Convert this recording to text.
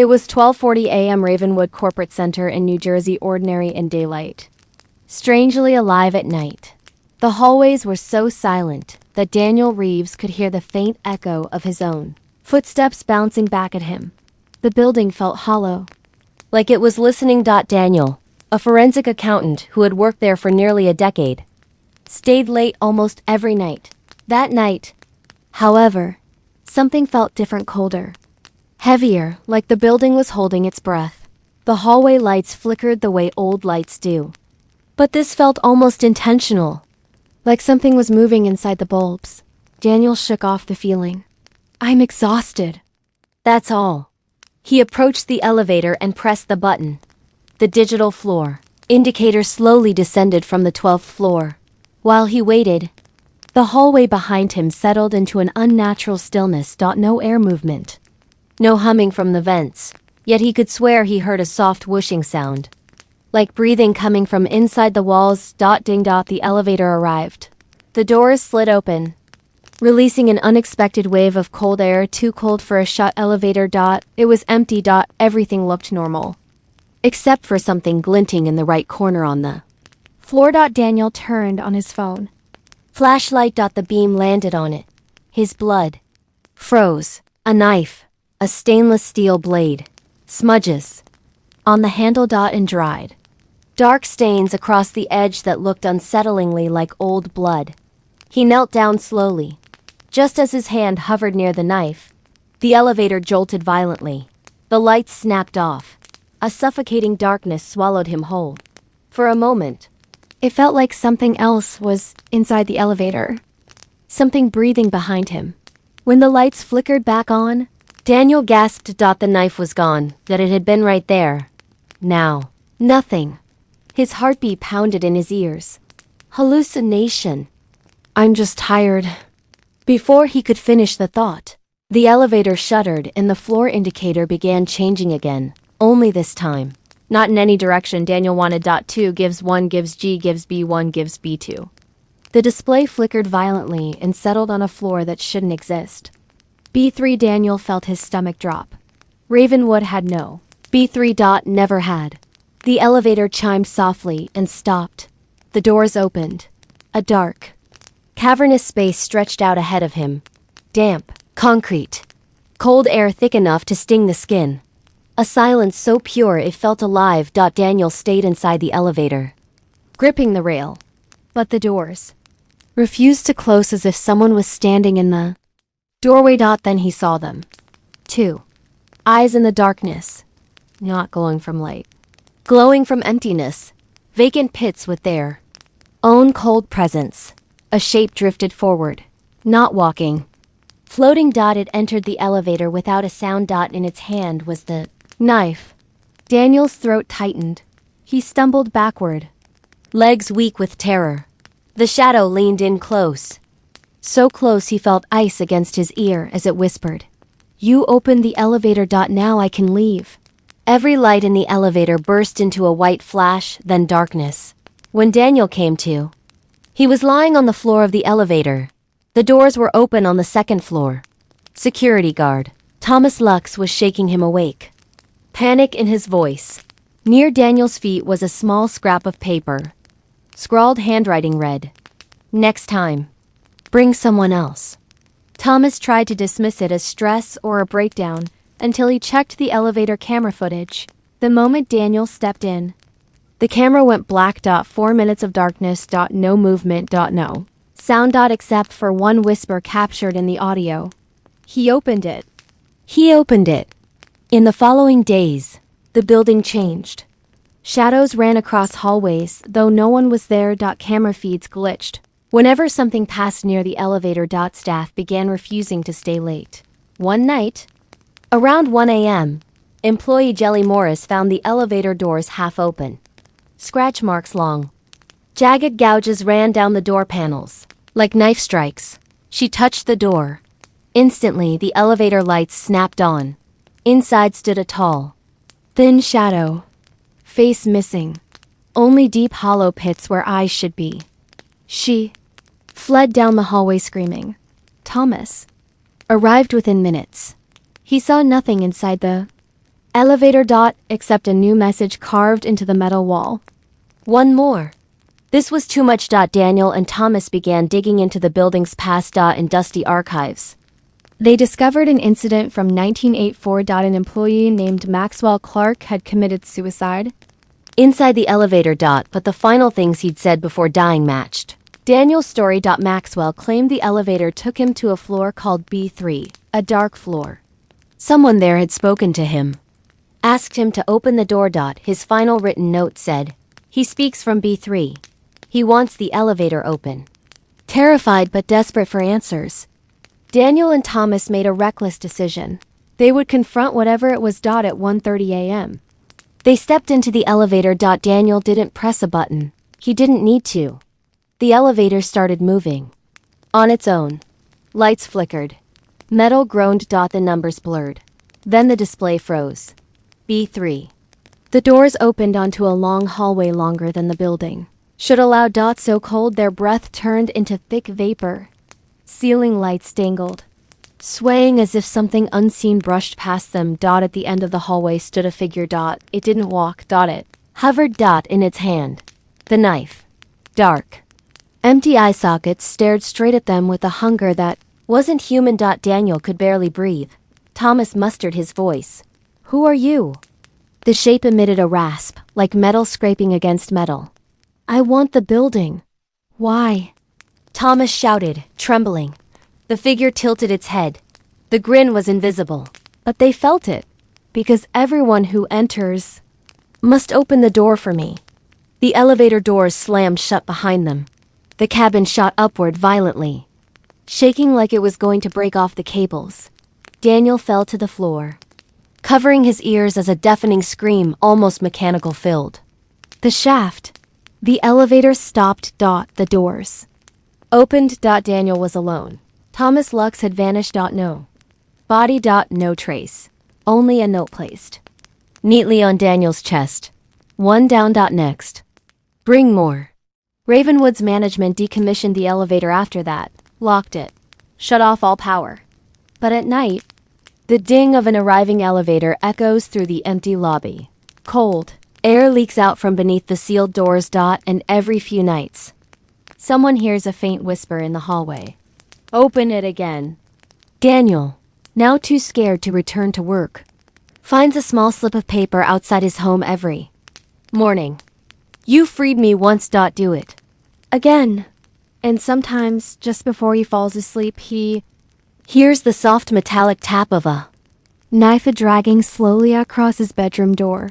It was 12:40 a.m. Ravenwood Corporate Center in New Jersey, ordinary in daylight, strangely alive at night. The hallways were so silent that Daniel Reeves could hear the faint echo of his own footsteps bouncing back at him. The building felt hollow, like it was listening. Daniel, a forensic accountant who had worked there for nearly a decade, stayed late almost every night. That night, however, something felt different, colder, heavier, like the building was holding its breath. The hallway lights flickered the way old lights do, but this felt almost intentional, like something was moving inside the bulbs. Daniel shook off the feeling. I'm exhausted. That's all. He approached the elevator and pressed the button. The digital floor indicator slowly descended from the 12th floor. While he waited, the hallway behind him settled into an unnatural stillness. No air movement, no humming from the vents, yet he could swear he heard a soft whooshing sound, like breathing coming from inside the walls. Ding. The elevator arrived. The doors slid open, releasing an unexpected wave of cold air, too cold for a shut elevator. It was empty. Everything looked normal, except for something glinting in the right corner on the floor. Daniel turned on his phone. Flashlight. The beam landed on it. His blood froze. A knife, a stainless steel blade, smudges on the handle. And dried, dark stains across the edge that looked unsettlingly like old blood. He knelt down slowly. Just as his hand hovered near the knife, the elevator jolted violently. The lights snapped off. A suffocating darkness swallowed him whole. For a moment, it felt like something else was inside the elevator, something breathing behind him. When the lights flickered back on, Daniel gasped. The knife was gone, that it had been right there. Now, nothing. His heartbeat pounded in his ears. Hallucination. I'm just tired. Before he could finish the thought, the elevator shuddered and the floor indicator began changing again, only this time not in any direction Daniel wanted. 2 gives 1 gives G gives B 1 gives B2. The display flickered violently and settled on a floor that shouldn't exist. B3. Daniel felt his stomach drop. Ravenwood had no. B3. Never had. The elevator chimed softly and stopped. The doors opened. A dark, cavernous space stretched out ahead of him. Damp, concrete, cold air thick enough to sting the skin. A silence so pure it felt alive. Daniel stayed inside the elevator, gripping the rail, but the doors refused to close, as if someone was standing in the doorway. Then he saw them. 2 eyes in the darkness, not glowing from light, glowing from emptiness. Vacant pits with their own cold presence. A shape drifted forward, not walking, floating. It entered the elevator without a sound. In its hand was the knife. Daniel's throat tightened. He stumbled backward, legs weak with terror. The shadow leaned in close, so close he felt ice against his ear as it whispered, "You opened the elevator. Now I can leave." Every light in the elevator burst into a white flash, then darkness. When Daniel came to, he was lying on the floor of the elevator. The doors were open on the second floor. Security guard Thomas Lux was shaking him awake, panic in his voice. Near Daniel's feet was a small scrap of paper. Scrawled handwriting read, "Next time, bring someone else." Thomas tried to dismiss it as stress or a breakdown until he checked the elevator camera footage. The moment Daniel stepped in, the camera went black. 4 minutes of darkness. No movement. No sound. Except for one whisper captured in the audio. He opened it. He opened it. In the following days, the building changed. Shadows ran across hallways, though no one was there. Camera feeds glitched whenever something passed near the elevator. Staff began refusing to stay late. One night, around 1 a.m., employee Jelly Morris found the elevator doors half open. Scratch marks long, jagged gouges ran down the door panels, like knife strikes. She touched the door. Instantly, the elevator lights snapped on. Inside stood a tall, thin shadow, face missing, only deep hollow pits where eyes should be. She fled down the hallway screaming. Thomas arrived within minutes. He saw nothing inside the Elevator. Except a new message carved into the metal wall. One more. This was too much. Daniel and Thomas began digging into the building's past and dusty archives. They discovered an incident from 1984. An employee named Maxwell Clark had committed suicide. Inside the elevator. But the final things he'd said before dying matched Daniel's story. Maxwell claimed the elevator took him to a floor called B3, a dark floor. Someone there had spoken to him, asked him to open the door. His final written note said, "He speaks from B3. He wants the elevator open." Terrified but desperate for answers, Daniel and Thomas made a reckless decision. They would confront whatever it was. At 1:30 a.m. They stepped into the elevator. Daniel didn't press a button. He didn't need to. The elevator started moving. On its own. Lights flickered. Metal groaned. The numbers blurred. Then the display froze. B3. The doors opened onto a long hallway longer than the building should allow. So cold their breath turned into thick vapor. Ceiling lights dangled, swaying as if something unseen brushed past them. At the end of the hallway stood a figure. It didn't walk. It hovered. In its hand, the knife. Dark, empty eye sockets stared straight at them with a hunger that wasn't human. Daniel could barely breathe. Thomas mustered his voice. "Who are you?" The shape emitted a rasp, like metal scraping against metal. "I want the building." "Why?" Thomas shouted, trembling. The figure tilted its head. The grin was invisible, but they felt it. "Because everyone who enters must open the door for me." The elevator doors slammed shut behind them. The cabin shot upward violently, shaking like it was going to break off the cables. Daniel fell to the floor, covering his ears as a deafening scream, almost mechanical, filled the shaft. The elevator stopped. The doors opened. Daniel was alone. Thomas Lux had vanished. No body. No trace. Only a note placed neatly on Daniel's chest. One down. Next. Bring more. Ravenwood's management decommissioned the elevator after that, locked it, shut off all power. But at night, the ding of an arriving elevator echoes through the empty lobby. Cold air leaks out from beneath the sealed doors. And every few nights, someone hears a faint whisper in the hallway. "Open it again." Daniel, now too scared to return to work, finds a small slip of paper outside his home every morning. "You freed me once. Do it again." And sometimes, just before he falls asleep, he hears the soft metallic tap of a knife dragging slowly across his bedroom door.